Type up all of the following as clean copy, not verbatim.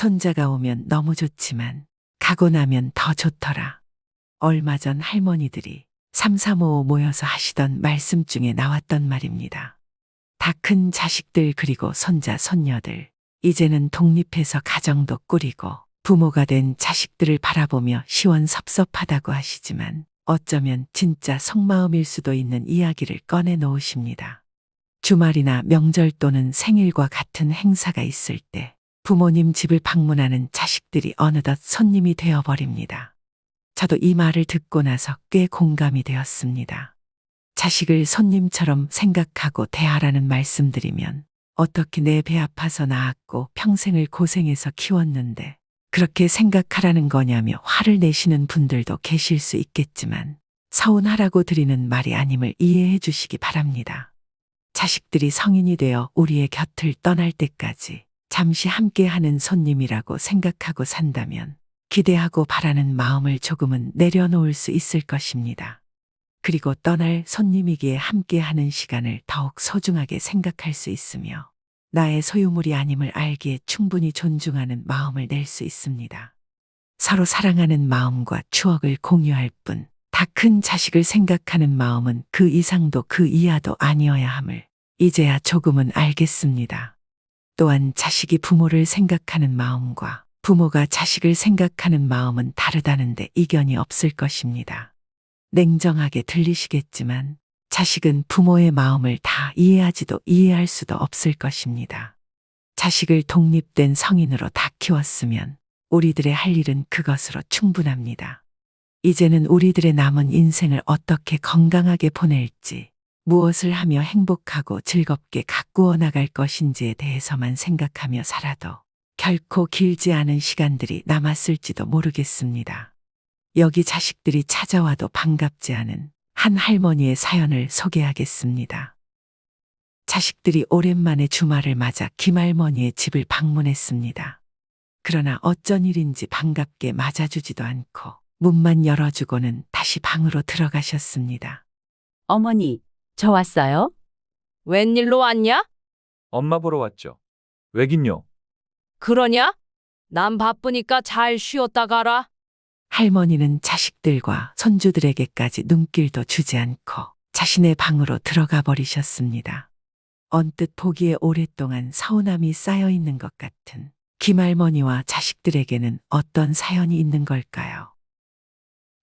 손자가 오면 너무 좋지만 가고 나면 더 좋더라. 얼마 전 할머니들이 삼삼오오 모여서 하시던 말씀 중에 나왔던 말입니다. 다 큰 자식들 그리고 손자 손녀들 이제는 독립해서 가정도 꾸리고 부모가 된 자식들을 바라보며 시원섭섭하다고 하시지만 어쩌면 진짜 속마음일 수도 있는 이야기를 꺼내 놓으십니다. 주말이나 명절 또는 생일과 같은 행사가 있을 때 부모님 집을 방문하는 자식들이 어느덧 손님이 되어버립니다. 저도 이 말을 듣고 나서 꽤 공감이 되었습니다. 자식을 손님처럼 생각하고 대하라는 말씀드리면 어떻게 내 배 아파서 낳았고 평생을 고생해서 키웠는데 그렇게 생각하라는 거냐며 화를 내시는 분들도 계실 수 있겠지만 서운하라고 드리는 말이 아님을 이해해 주시기 바랍니다. 자식들이 성인이 되어 우리의 곁을 떠날 때까지 잠시 함께하는 손님이라고 생각하고 산다면 기대하고 바라는 마음을 조금은 내려놓을 수 있을 것입니다. 그리고 떠날 손님이기에 함께하는 시간을 더욱 소중하게 생각할 수 있으며 나의 소유물이 아님을 알기에 충분히 존중하는 마음을 낼 수 있습니다. 서로 사랑하는 마음과 추억을 공유할 뿐 다 큰 자식을 생각하는 마음은 그 이상도 그 이하도 아니어야 함을 이제야 조금은 알겠습니다. 또한 자식이 부모를 생각하는 마음과 부모가 자식을 생각하는 마음은 다르다는데 이견이 없을 것입니다. 냉정하게 들리시겠지만 자식은 부모의 마음을 다 이해하지도 이해할 수도 없을 것입니다. 자식을 독립된 성인으로 다 키웠으면 우리들의 할 일은 그것으로 충분합니다. 이제는 우리들의 남은 인생을 어떻게 건강하게 보낼지, 무엇을 하며 행복하고 즐겁게 가꾸어 나갈 것인지에 대해서만 생각하며 살아도 결코 길지 않은 시간들이 남았을지도 모르겠습니다. 여기 자식들이 찾아와도 반갑지 않은 한 할머니의 사연을 소개하겠습니다. 자식들이 오랜만에 주말을 맞아 김할머니의 집을 방문했습니다. 그러나 어쩐 일인지 반갑게 맞아주지도 않고 문만 열어주고는 다시 방으로 들어가셨습니다. 어머니, 저 왔어요? 웬일로 왔냐? 엄마 보러 왔죠. 왜긴요? 그러냐? 난 바쁘니까 잘 쉬었다 가라. 할머니는 자식들과 손주들에게까지 눈길도 주지 않고 자신의 방으로 들어가 버리셨습니다. 언뜻 보기에 오랫동안 서운함이 쌓여 있는 것 같은 김할머니와 자식들에게는 어떤 사연이 있는 걸까요?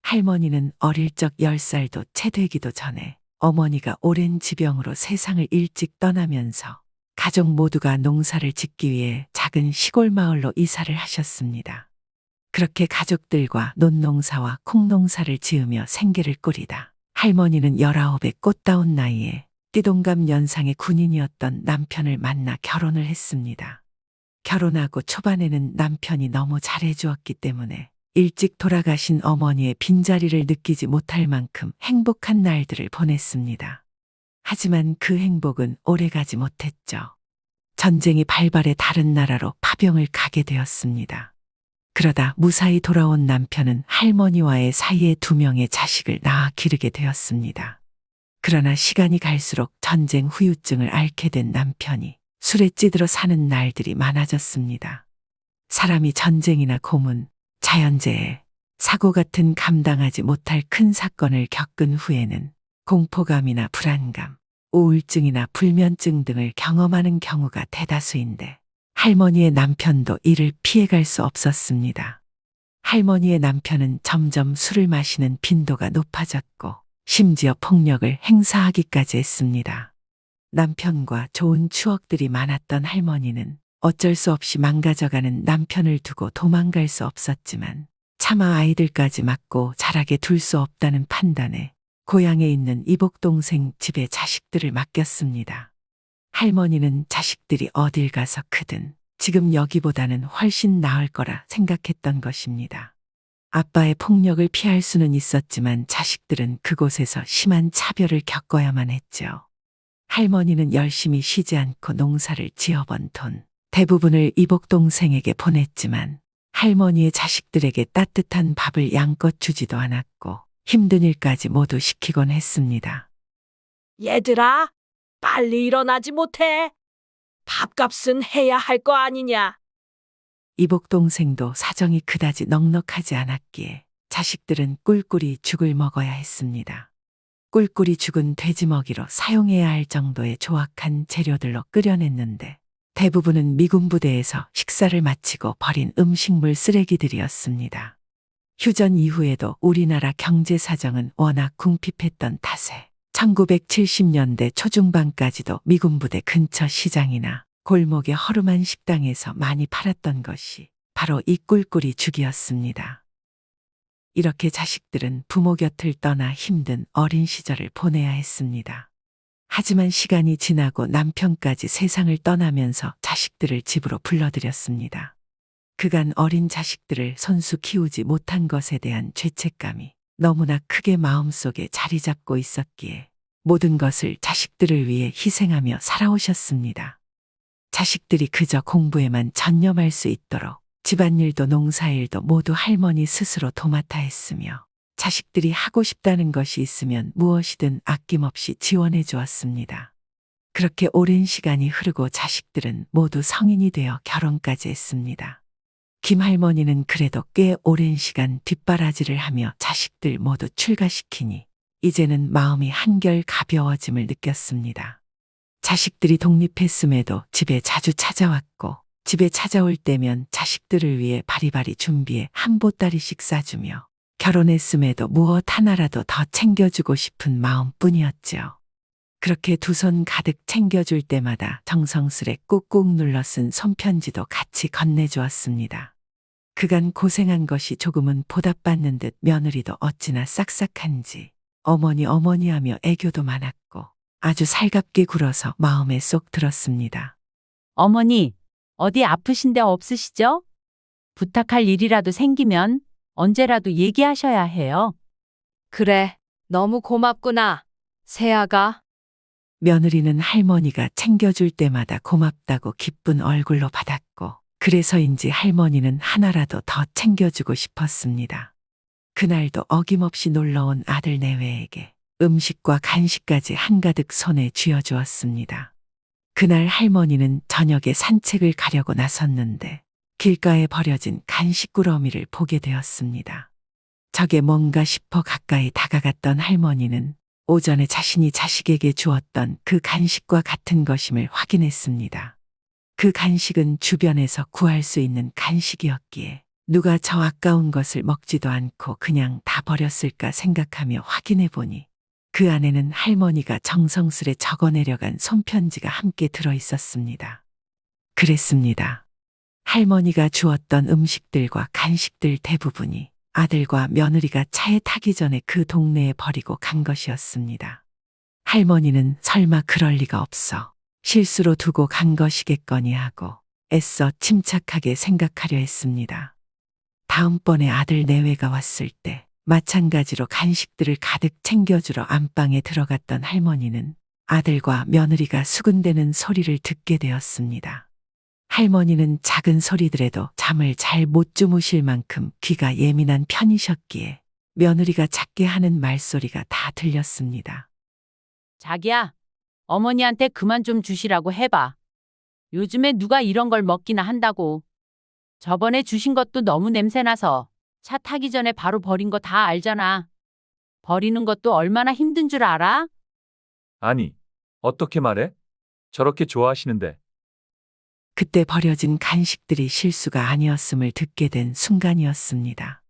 할머니는 어릴 적 10살도 채 되기도 전에 어머니가 오랜 지병으로 세상을 일찍 떠나면서 가족 모두가 농사를 짓기 위해 작은 시골 마을로 이사를 하셨습니다. 그렇게 가족들과 논농사와 콩농사를 지으며 생계를 꾸리다 할머니는 19의 꽃다운 나이에 띠동갑 연상의 군인이었던 남편을 만나 결혼을 했습니다. 결혼하고 초반에는 남편이 너무 잘해주었기 때문에 일찍 돌아가신 어머니의 빈자리를 느끼지 못할 만큼 행복한 날들을 보냈습니다. 하지만 그 행복은 오래가지 못했죠. 전쟁이 발발해 다른 나라로 파병을 가게 되었습니다. 그러다 무사히 돌아온 남편은 할머니와의 사이에 2명의 자식을 낳아 기르게 되었습니다. 그러나 시간이 갈수록 전쟁 후유증을 앓게 된 남편이 술에 찌들어 사는 날들이 많아졌습니다. 사람이 전쟁이나 고문, 자연재해, 사고 같은 감당하지 못할 큰 사건을 겪은 후에는 공포감이나 불안감, 우울증이나 불면증 등을 경험하는 경우가 대다수인데 할머니의 남편도 이를 피해갈 수 없었습니다. 할머니의 남편은 점점 술을 마시는 빈도가 높아졌고 심지어 폭력을 행사하기까지 했습니다. 남편과 좋은 추억들이 많았던 할머니는 어쩔 수 없이 망가져가는 남편을 두고 도망갈 수 없었지만 차마 아이들까지 맡고 자라게 둘 수 없다는 판단에 고향에 있는 이복동생 집에 자식들을 맡겼습니다. 할머니는 자식들이 어딜 가서 크든 지금 여기보다는 훨씬 나을 거라 생각했던 것입니다. 아빠의 폭력을 피할 수는 있었지만 자식들은 그곳에서 심한 차별을 겪어야만 했죠. 할머니는 열심히 쉬지 않고 농사를 지어번 돈 대부분을 이복동생에게 보냈지만 할머니의 자식들에게 따뜻한 밥을 양껏 주지도 않았고 힘든 일까지 모두 시키곤 했습니다. 얘들아, 빨리 일어나지 못해. 밥값은 해야 할 거 아니냐. 이복 동생도 사정이 그다지 넉넉하지 않았기에 자식들은 꿀꿀이 죽을 먹어야 했습니다. 꿀꿀이 죽은 돼지 먹이로 사용해야 할 정도의 조악한 재료들로 끓여냈는데 대부분은 미군 부대에서 식사를 마치고 버린 음식물 쓰레기들이었습니다. 휴전 이후에도 우리나라 경제 사정은 워낙 궁핍했던 탓에 1970년대 초중반까지도 미군 부대 근처 시장이나 골목의 허름한 식당에서 많이 팔았던 것이 바로 이 꿀꿀이 죽이었습니다. 이렇게 자식들은 부모 곁을 떠나 힘든 어린 시절을 보내야 했습니다. 하지만 시간이 지나고 남편까지 세상을 떠나면서 자식들을 집으로 불러들였습니다. 그간 어린 자식들을 손수 키우지 못한 것에 대한 죄책감이 너무나 크게 마음속에 자리 잡고 있었기에 모든 것을 자식들을 위해 희생하며 살아오셨습니다. 자식들이 그저 공부에만 전념할 수 있도록 집안일도 농사일도 모두 할머니 스스로 도맡아 했으며 자식들이 하고 싶다는 것이 있으면 무엇이든 아낌없이 지원해 주었습니다. 그렇게 오랜 시간이 흐르고 자식들은 모두 성인이 되어 결혼까지 했습니다. 김할머니는 그래도 꽤 오랜 시간 뒷바라지를 하며 자식들 모두 출가시키니 이제는 마음이 한결 가벼워짐을 느꼈습니다. 자식들이 독립했음에도 집에 자주 찾아왔고 집에 찾아올 때면 자식들을 위해 바리바리 준비해 한 보따리씩 싸주며 결혼했음에도 무엇 하나라도 더 챙겨주고 싶은 마음뿐이었지요. 그렇게 두 손 가득 챙겨줄 때마다 정성스레 꾹꾹 눌러 쓴 손편지도 같이 건네주었습니다. 그간 고생한 것이 조금은 보답받는 듯 며느리도 어찌나 싹싹한지 어머니 하며 애교도 많았고 아주 살갑게 굴어서 마음에 쏙 들었습니다. 어머니, 어디 아프신 데 없으시죠? 부탁할 일이라도 생기면 언제라도 얘기하셔야 해요. 그래, 너무 고맙구나. 새아가. 며느리는 할머니가 챙겨줄 때마다 고맙다고 기쁜 얼굴로 받았고 그래서인지 할머니는 하나라도 더 챙겨주고 싶었습니다. 그날도 어김없이 놀러온 아들 내외에게 음식과 간식까지 한가득 손에 쥐어주었습니다. 그날 할머니는 저녁에 산책을 가려고 나섰는데 길가에 버려진 간식구러미를 보게 되었습니다. 저게 뭔가 싶어 가까이 다가갔던 할머니는 오전에 자신이 자식에게 주었던 그 간식과 같은 것임을 확인했습니다. 그 간식은 주변에서 구할 수 있는 간식이었기에 누가 저 아까운 것을 먹지도 않고 그냥 다 버렸을까 생각하며 확인해 보니 그 안에는 할머니가 정성스레 적어내려간 손편지가 함께 들어 있었습니다. 그랬습니다. 할머니가 주었던 음식들과 간식들 대부분이 아들과 며느리가 차에 타기 전에 그 동네에 버리고 간 것이었습니다. 할머니는 설마 그럴 리가 없어 실수로 두고 간 것이겠거니 하고 애써 침착하게 생각하려 했습니다. 다음번에 아들 내외가 왔을 때 마찬가지로 간식들을 가득 챙겨주러 안방에 들어갔던 할머니는 아들과 며느리가 수군대는 소리를 듣게 되었습니다. 할머니는 작은 소리들에도 잠을 잘 못 주무실 만큼 귀가 예민한 편이셨기에 며느리가 작게 하는 말소리가 다 들렸습니다. 자기야, 어머니한테 그만 좀 주시라고 해봐. 요즘에 누가 이런 걸 먹기나 한다고. 저번에 주신 것도 너무 냄새나서 차 타기 전에 바로 버린 거 다 알잖아. 버리는 것도 얼마나 힘든 줄 알아? 아니, 어떻게 말해? 저렇게 좋아하시는데. 그때 버려진 간식들이 실수가 아니었음을 듣게 된 순간이었습니다.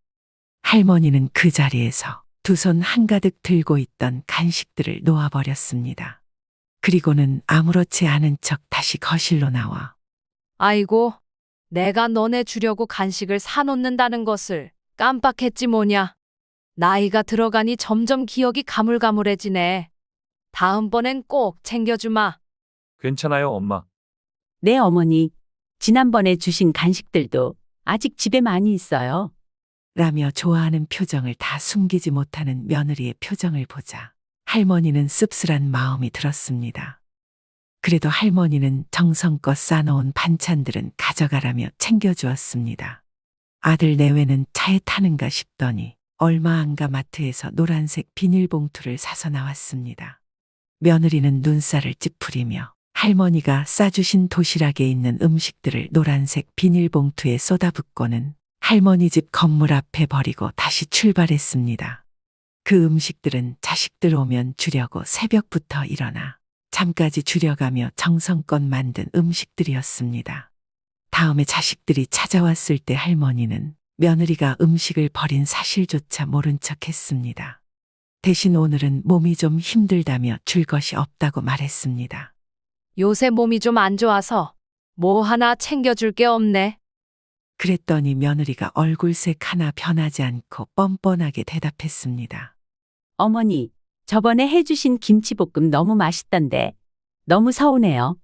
할머니는 그 자리에서 두 손 한가득 들고 있던 간식들을 놓아버렸습니다. 그리고는 아무렇지 않은 척 다시 거실로 나와 아이고, 내가 너네 주려고 간식을 사놓는다는 것을 깜빡했지 뭐냐. 나이가 들어가니 점점 기억이 가물가물해지네. 다음번엔 꼭 챙겨주마. 괜찮아요, 엄마. 네, 어머니. 지난번에 주신 간식들도 아직 집에 많이 있어요. 라며 좋아하는 표정을 다 숨기지 못하는 며느리의 표정을 보자 할머니는 씁쓸한 마음이 들었습니다. 그래도 할머니는 정성껏 싸놓은 반찬들은 가져가라며 챙겨주었습니다. 아들 내외는 차에 타는가 싶더니 얼마 안가 마트에서 노란색 비닐봉투를 사서 나왔습니다. 며느리는 눈살을 찌푸리며 할머니가 싸주신 도시락에 있는 음식들을 노란색 비닐봉투에 쏟아붓고는 할머니 집 건물 앞에 버리고 다시 출발했습니다. 그 음식들은 자식들 오면 주려고 새벽부터 일어나 잠까지 줄여가며 정성껏 만든 음식들이었습니다. 다음에 자식들이 찾아왔을 때 할머니는 며느리가 음식을 버린 사실조차 모른 척 했습니다. 대신 오늘은 몸이 좀 힘들다며 줄 것이 없다고 말했습니다. 요새 몸이 좀 안 좋아서 뭐 하나 챙겨줄 게 없네. 그랬더니 며느리가 얼굴색 하나 변하지 않고 뻔뻔하게 대답했습니다. 어머니, 저번에 해주신 김치볶음 너무 맛있던데 너무 서운해요.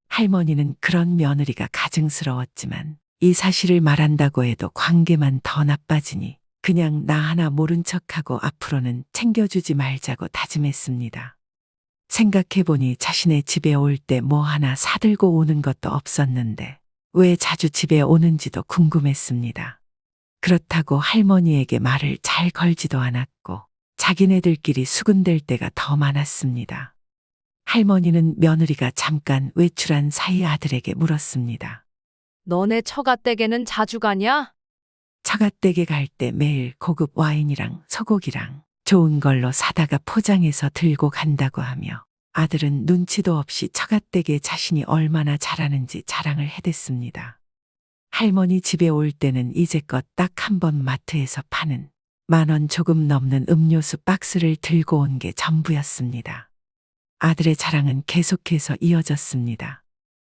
할머니는 그런 며느리가 가증스러웠지만 이 사실을 말한다고 해도 관계만 더 나빠지니 그냥 나 하나 모른 척하고 앞으로는 챙겨주지 말자고 다짐했습니다. 생각해보니 자신의 집에 올 때 뭐 하나 사들고 오는 것도 없었는데 왜 자주 집에 오는지도 궁금했습니다. 그렇다고 할머니에게 말을 잘 걸지도 않았고 자기네들끼리 수군댈 때가 더 많았습니다. 할머니는 며느리가 잠깐 외출한 사이 아들에게 물었습니다. 너네 처가댁에는 자주 가냐? 처가댁에 갈 때 매일 고급 와인이랑 소고기랑 좋은 걸로 사다가 포장해서 들고 간다고 하며 아들은 눈치도 없이 처가댁에 자신이 얼마나 잘하는지 자랑을 해댔습니다. 할머니 집에 올 때는 이제껏 딱 한 번 마트에서 파는 10,000원 조금 넘는 음료수 박스를 들고 온 게 전부였습니다. 아들의 자랑은 계속해서 이어졌습니다.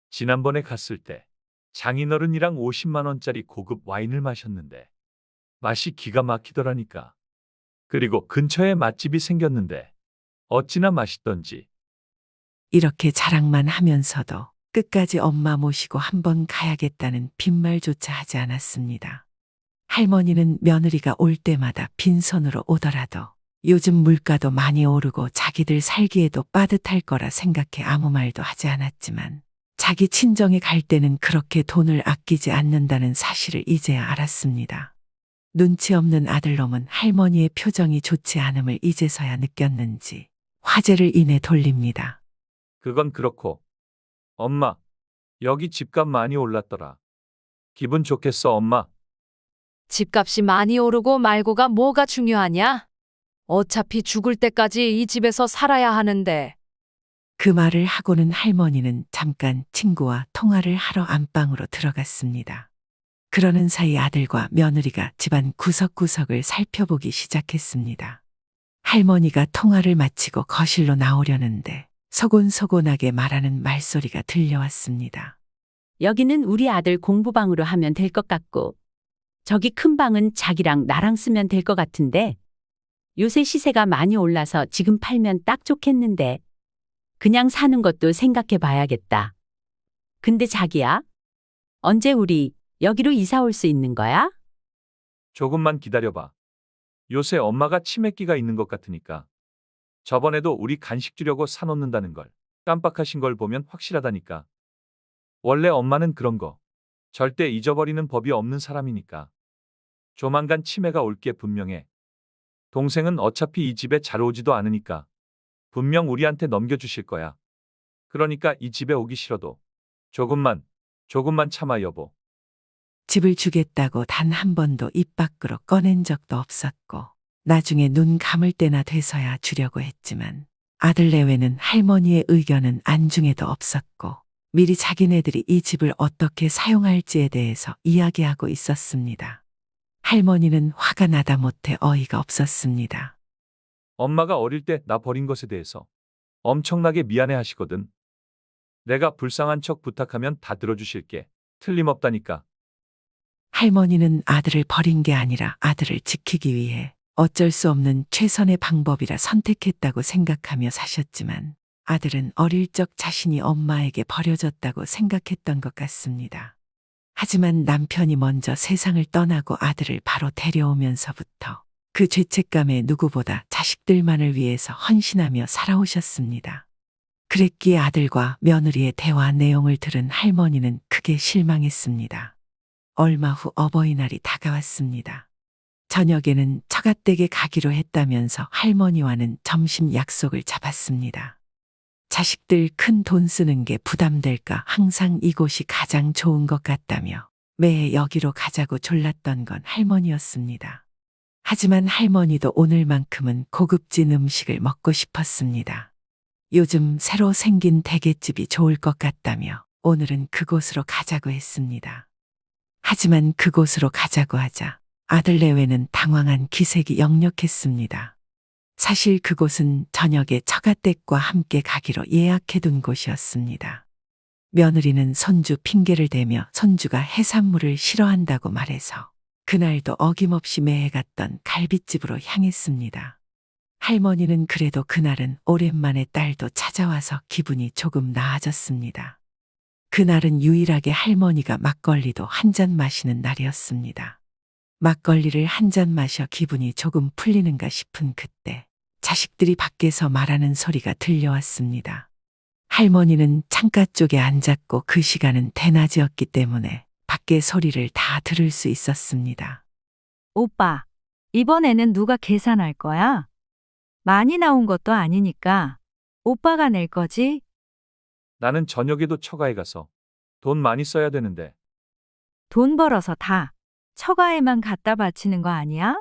지난번에 갔을 때 장인어른이랑 50만 원짜리 고급 와인을 마셨는데 맛이 기가 막히더라니까. 그리고 근처에 맛집이 생겼는데 어찌나 맛있던지. 이렇게 자랑만 하면서도 끝까지 엄마 모시고 한번 가야겠다는 빈말조차 하지 않았습니다. 할머니는 며느리가 올 때마다 빈손으로 오더라도 요즘 물가도 많이 오르고 자기들 살기에도 빠듯할 거라 생각해 아무 말도 하지 않았지만 자기 친정에 갈 때는 그렇게 돈을 아끼지 않는다는 사실을 이제야 알았습니다. 눈치 없는 아들놈은 할머니의 표정이 좋지 않음을 이제서야 느꼈는지 화제를 이내 돌립니다. 그건 그렇고 엄마, 여기 집값 많이 올랐더라. 기분 좋겠어, 엄마. 집값이 많이 오르고 말고가 뭐가 중요하냐? 어차피 죽을 때까지 이 집에서 살아야 하는데. 그 말을 하고는 할머니는 잠깐 친구와 통화를 하러 안방으로 들어갔습니다. 그러는 사이 아들과 며느리가 집안 구석구석을 살펴보기 시작했습니다. 할머니가 통화를 마치고 거실로 나오려는데 서곤서곤하게 말하는 말소리가 들려왔습니다. 여기는 우리 아들 공부방으로 하면 될 것 같고 저기 큰 방은 자기랑 나랑 쓰면 될 것 같은데 요새 시세가 많이 올라서 지금 팔면 딱 좋겠는데 그냥 사는 것도 생각해 봐야겠다. 근데 자기야, 언제 우리 여기로 이사 올 수 있는 거야? 조금만 기다려봐. 요새 엄마가 치매기가 있는 것 같으니까. 저번에도 우리 간식 주려고 사놓는다는 걸 깜빡하신 걸 보면 확실하다니까. 원래 엄마는 그런 거 절대 잊어버리는 법이 없는 사람이니까. 조만간 치매가 올 게 분명해. 동생은 어차피 이 집에 잘 오지도 않으니까 분명 우리한테 넘겨주실 거야. 그러니까 이 집에 오기 싫어도 조금만 참아, 여보. 집을 주겠다고 단 한 번도 입 밖으로 꺼낸 적도 없었고 나중에 눈 감을 때나 돼서야 주려고 했지만 아들 내외는 할머니의 의견은 안중에도 없었고 미리 자기네들이 이 집을 어떻게 사용할지에 대해서 이야기하고 있었습니다. 할머니는 화가 나다 못해 어이가 없었습니다. 엄마가 어릴 때 나 버린 것에 대해서 엄청나게 미안해 하시거든. 내가 불쌍한 척 부탁하면 다 들어주실게. 틀림없다니까. 할머니는 아들을 버린 게 아니라 아들을 지키기 위해 어쩔 수 없는 최선의 방법이라 선택했다고 생각하며 사셨지만 아들은 어릴 적 자신이 엄마에게 버려졌다고 생각했던 것 같습니다. 하지만 남편이 먼저 세상을 떠나고 아들을 바로 데려오면서부터 그 죄책감에 누구보다 자식들만을 위해서 헌신하며 살아오셨습니다. 그랬기에 아들과 며느리의 대화 내용을 들은 할머니는 크게 실망했습니다. 얼마 후 어버이날이 다가왔습니다. 저녁에는 처가댁에 가기로 했다면서 할머니와는 점심 약속을 잡았습니다. 자식들 큰 돈 쓰는 게 부담될까 항상 이곳이 가장 좋은 것 같다며 매해 여기로 가자고 졸랐던 건 할머니였습니다. 하지만 할머니도 오늘만큼은 고급진 음식을 먹고 싶었습니다. 요즘 새로 생긴 대게집이 좋을 것 같다며 오늘은 그곳으로 가자고 했습니다. 하지만 그곳으로 가자고 하자 아들 내외는 당황한 기색이 역력했습니다. 사실 그곳은 저녁에 처가댁과 함께 가기로 예약해둔 곳이었습니다. 며느리는 손주 핑계를 대며 손주가 해산물을 싫어한다고 말해서 그날도 어김없이 매해 갔던 갈빗집으로 향했습니다. 할머니는 그래도 그날은 오랜만에 딸도 찾아와서 기분이 조금 나아졌습니다. 그날은 유일하게 할머니가 막걸리도 한 잔 마시는 날이었습니다. 막걸리를 한 잔 마셔 기분이 조금 풀리는가 싶은 그때 자식들이 밖에서 말하는 소리가 들려왔습니다. 할머니는 창가 쪽에 앉았고 그 시간은 대낮이었기 때문에 밖의 소리를 다 들을 수 있었습니다. 오빠, 이번에는 누가 계산할 거야? 많이 나온 것도 아니니까 오빠가 낼 거지? 나는 저녁에도 처가에 가서 돈 많이 써야 되는데. 돈 벌어서 다 처가에만 갖다 바치는 거 아니야?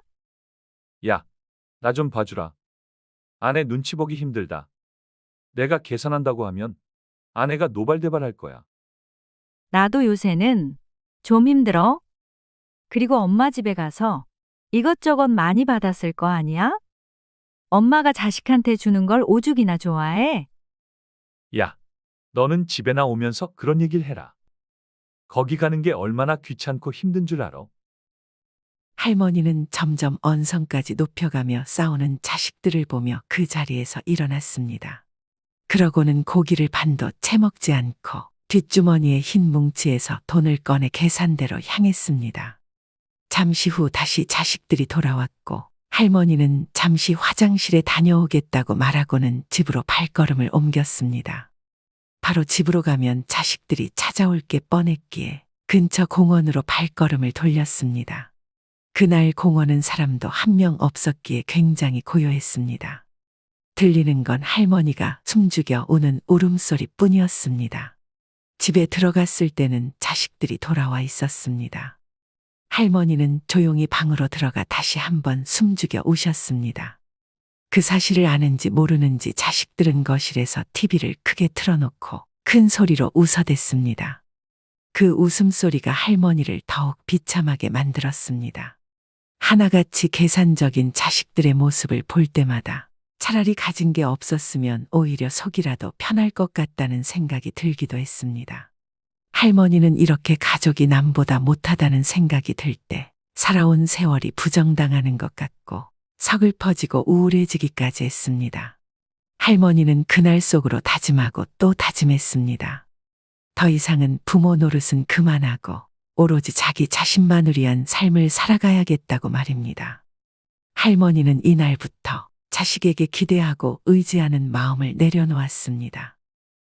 야, 나 좀 봐주라. 아내 눈치 보기 힘들다. 내가 계산한다고 하면 아내가 노발대발할 거야. 나도 요새는 좀 힘들어. 그리고 엄마 집에 가서 이것저것 많이 받았을 거 아니야? 엄마가 자식한테 주는 걸 오죽이나 좋아해. 야, 너는 집에나 오면서 그런 얘기를 해라. 거기 가는 게 얼마나 귀찮고 힘든 줄 알아? 할머니는 점점 언성까지 높여가며 싸우는 자식들을 보며 그 자리에서 일어났습니다. 그러고는 고기를 반도 채먹지 않고 뒷주머니의 흰 뭉치에서 돈을 꺼내 계산대로 향했습니다. 잠시 후 다시 자식들이 돌아왔고 할머니는 잠시 화장실에 다녀오겠다고 말하고는 집으로 발걸음을 옮겼습니다. 바로 집으로 가면 자식들이 찾아올 게 뻔했기에 근처 공원으로 발걸음을 돌렸습니다. 그날 공원은 사람도 한 명 없었기에 굉장히 고요했습니다. 들리는 건 할머니가 숨죽여 우는 울음소리뿐이었습니다. 집에 들어갔을 때는 자식들이 돌아와 있었습니다. 할머니는 조용히 방으로 들어가 다시 한번 숨죽여 우셨습니다. 그 사실을 아는지 모르는지 자식들은 거실에서 TV를 크게 틀어놓고 큰 소리로 웃어댔습니다. 그 웃음소리가 할머니를 더욱 비참하게 만들었습니다. 하나같이 계산적인 자식들의 모습을 볼 때마다 차라리 가진 게 없었으면 오히려 속이라도 편할 것 같다는 생각이 들기도 했습니다. 할머니는 이렇게 가족이 남보다 못하다는 생각이 들 때 살아온 세월이 부정당하는 것 같고 서글퍼지고 우울해지기까지 했습니다. 할머니는 그날 속으로 다짐하고 또 다짐했습니다. 더 이상은 부모 노릇은 그만하고 오로지 자기 자신만을 위한 삶을 살아가야겠다고 말입니다. 할머니는 이날부터 자식에게 기대하고 의지하는 마음을 내려놓았습니다.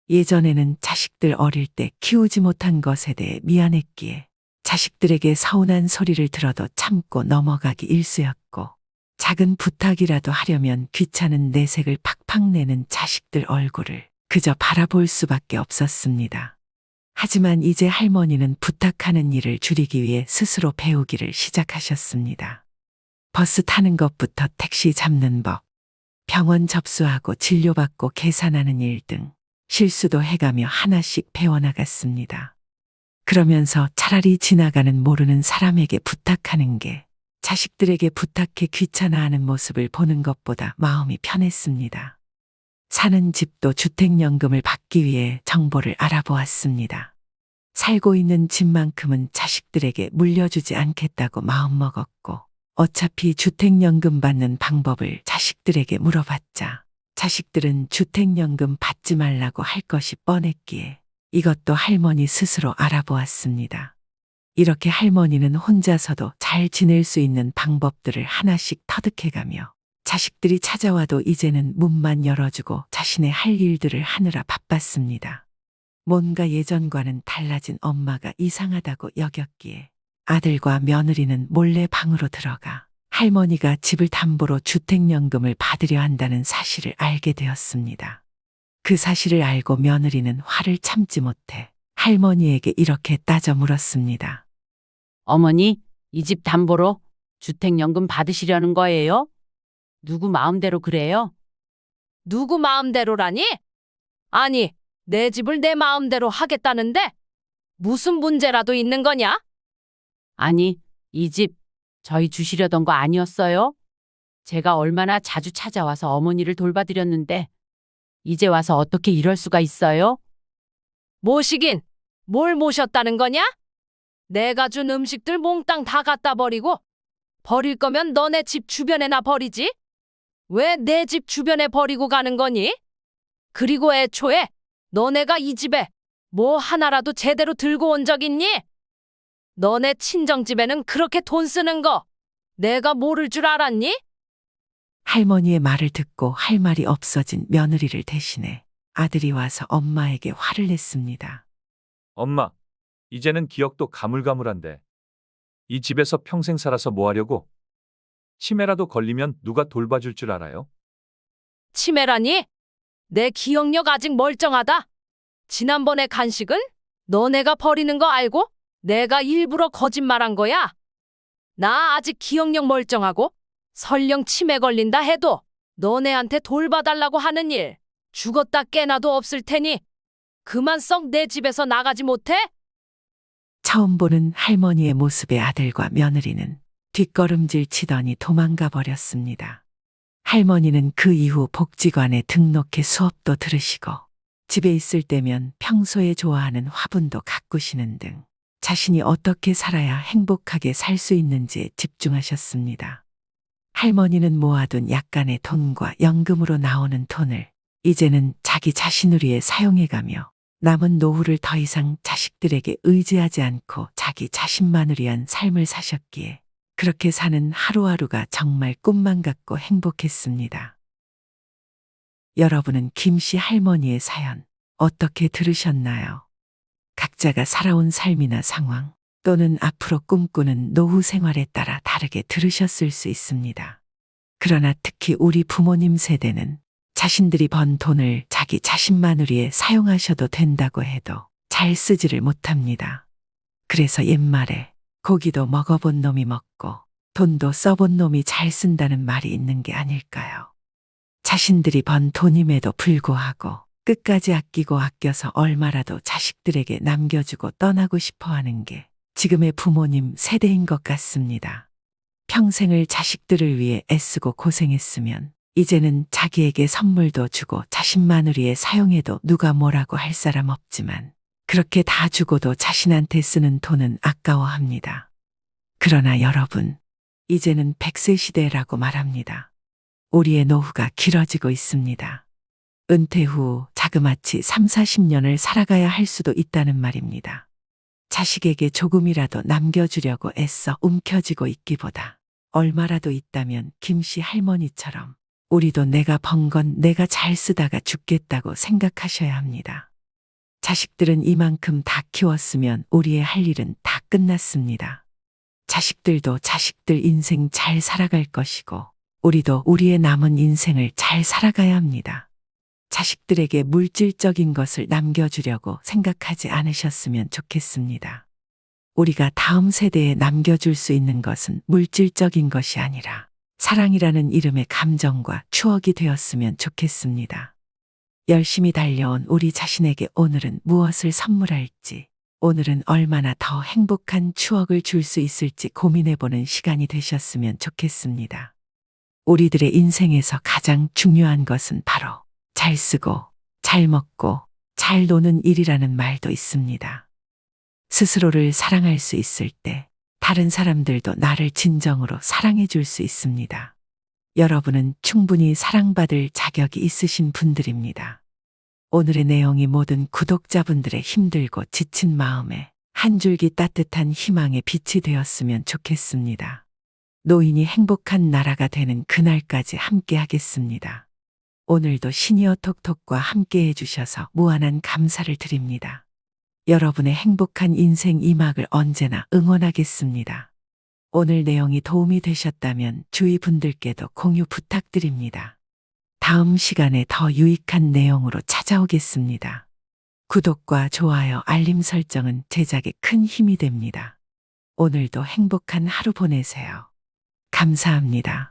예전에는 자식들 어릴 때 키우지 못한 것에 대해 미안했기에 자식들에게 서운한 소리를 들어도 참고 넘어가기 일쑤였고 작은 부탁이라도 하려면 귀찮은 내색을 팍팍 내는 자식들 얼굴을 그저 바라볼 수밖에 없었습니다. 하지만 이제 할머니는 부탁하는 일을 줄이기 위해 스스로 배우기를 시작하셨습니다. 버스 타는 것부터 택시 잡는 법, 병원 접수하고 진료받고 계산하는 일 등 실수도 해가며 하나씩 배워나갔습니다. 그러면서 차라리 지나가는 모르는 사람에게 부탁하는 게 자식들에게 부탁해 귀찮아하는 모습을 보는 것보다 마음이 편했습니다. 사는 집도 주택연금을 받기 위해 정보를 알아보았습니다. 살고 있는 집만큼은 자식들에게 물려주지 않겠다고 마음먹었고 어차피 주택연금 받는 방법을 자식들에게 물어봤자 자식들은 주택연금 받지 말라고 할 것이 뻔했기에 이것도 할머니 스스로 알아보았습니다. 이렇게 할머니는 혼자서도 잘 지낼 수 있는 방법들을 하나씩 터득해가며 자식들이 찾아와도 이제는 문만 열어주고 자신의 할 일들을 하느라 바빴습니다. 뭔가 예전과는 달라진 엄마가 이상하다고 여겼기에 아들과 며느리는 몰래 방으로 들어가 할머니가 집을 담보로 주택연금을 받으려 한다는 사실을 알게 되었습니다. 그 사실을 알고 며느리는 화를 참지 못해 할머니에게 이렇게 따져 물었습니다. 어머니, 이 집 담보로 주택연금 받으시려는 거예요? 누구 마음대로 그래요? 누구 마음대로라니? 아니, 내 집을 내 마음대로 하겠다는데 무슨 문제라도 있는 거냐? 아니, 이 집 저희 주시려던 거 아니었어요? 제가 얼마나 자주 찾아와서 어머니를 돌봐드렸는데 이제 와서 어떻게 이럴 수가 있어요? 모시긴 뭘 모셨다는 거냐? 내가 준 음식들 몽땅 다 갖다 버리고 버릴 거면 너네 집 주변에나 버리지? 왜 내 집 주변에 버리고 가는 거니? 그리고 애초에 너네가 이 집에 뭐 하나라도 제대로 들고 온 적 있니? 너네 친정집에는 그렇게 돈 쓰는 거 내가 모를 줄 알았니? 할머니의 말을 듣고 할 말이 없어진 며느리를 대신해 아들이 와서 엄마에게 화를 냈습니다. 엄마, 이제는 기억도 가물가물한데 이 집에서 평생 살아서 뭐 하려고? 치매라도 걸리면 누가 돌봐줄 줄 알아요? 치매라니? 내 기억력 아직 멀쩡하다. 지난번에 간식은 너네가 버리는 거 알고 내가 일부러 거짓말한 거야. 나 아직 기억력 멀쩡하고 설령 치매 걸린다 해도 너네한테 돌봐달라고 하는 일 죽었다 깨나도 없을 테니 그만 썩 내 집에서 나가지 못해? 처음 보는 할머니의 모습에 아들과 며느리는 뒷걸음질 치더니 도망가 버렸습니다. 할머니는 그 이후 복지관에 등록해 수업도 들으시고 집에 있을 때면 평소에 좋아하는 화분도 가꾸시는 등 자신이 어떻게 살아야 행복하게 살 수 있는지에 집중하셨습니다. 할머니는 모아둔 약간의 돈과 연금으로 나오는 돈을 이제는 자기 자신을 위해 사용해가며 남은 노후를 더 이상 자식들에게 의지하지 않고 자기 자신만을 위한 삶을 사셨기에 그렇게 사는 하루하루가 정말 꿈만 같고 행복했습니다. 여러분은 김씨 할머니의 사연 어떻게 들으셨나요? 각자가 살아온 삶이나 상황 또는 앞으로 꿈꾸는 노후 생활에 따라 다르게 들으셨을 수 있습니다. 그러나 특히 우리 부모님 세대는 자신들이 번 돈을 자기 자신만을 위해 사용하셔도 된다고 해도 잘 쓰지를 못합니다. 그래서 옛말에 고기도 먹어본 놈이 먹고 돈도 써본 놈이 잘 쓴다는 말이 있는 게 아닐까요? 자신들이 번 돈임에도 불구하고 끝까지 아끼고 아껴서 얼마라도 자식들에게 남겨주고 떠나고 싶어 하는 게 지금의 부모님 세대인 것 같습니다. 평생을 자식들을 위해 애쓰고 고생했으면 이제는 자기에게 선물도 주고 자신만을 위해 사용해도 누가 뭐라고 할 사람 없지만 그렇게 다 주고도 자신한테 쓰는 돈은 아까워합니다. 그러나 여러분, 이제는 100세 시대라고 말합니다. 우리의 노후가 길어지고 있습니다. 은퇴 후 자그마치 3, 40년을 살아가야 할 수도 있다는 말입니다. 자식에게 조금이라도 남겨주려고 애써 움켜쥐고 있기보다 얼마라도 있다면 김씨 할머니처럼 우리도 내가 번 건 내가 잘 쓰다가 죽겠다고 생각하셔야 합니다. 자식들은 이만큼 다 키웠으면 우리의 할 일은 다 끝났습니다. 자식들도 자식들 인생 잘 살아갈 것이고 우리도 우리의 남은 인생을 잘 살아가야 합니다. 자식들에게 물질적인 것을 남겨주려고 생각하지 않으셨으면 좋겠습니다. 우리가 다음 세대에 남겨줄 수 있는 것은 물질적인 것이 아니라 사랑이라는 이름의 감정과 추억이 되었으면 좋겠습니다. 열심히 달려온 우리 자신에게 오늘은 무엇을 선물할지, 오늘은 얼마나 더 행복한 추억을 줄 수 있을지 고민해보는 시간이 되셨으면 좋겠습니다. 우리들의 인생에서 가장 중요한 것은 바로 잘 쓰고, 잘 먹고, 잘 노는 일이라는 말도 있습니다. 스스로를 사랑할 수 있을 때 다른 사람들도 나를 진정으로 사랑해 줄 수 있습니다. 여러분은 충분히 사랑받을 자격이 있으신 분들입니다. 오늘의 내용이 모든 구독자분들의 힘들고 지친 마음에 한 줄기 따뜻한 희망의 빛이 되었으면 좋겠습니다. 노인이 행복한 나라가 되는 그날까지 함께 하겠습니다. 오늘도 시니어 톡톡과 함께 해주셔서 무한한 감사를 드립니다. 여러분의 행복한 인생 이막을 언제나 응원하겠습니다. 오늘 내용이 도움이 되셨다면 주위 분들께도 공유 부탁드립니다. 다음 시간에 더 유익한 내용으로 찾아오겠습니다. 구독과 좋아요, 알림 설정은 제작에 큰 힘이 됩니다. 오늘도 행복한 하루 보내세요. 감사합니다.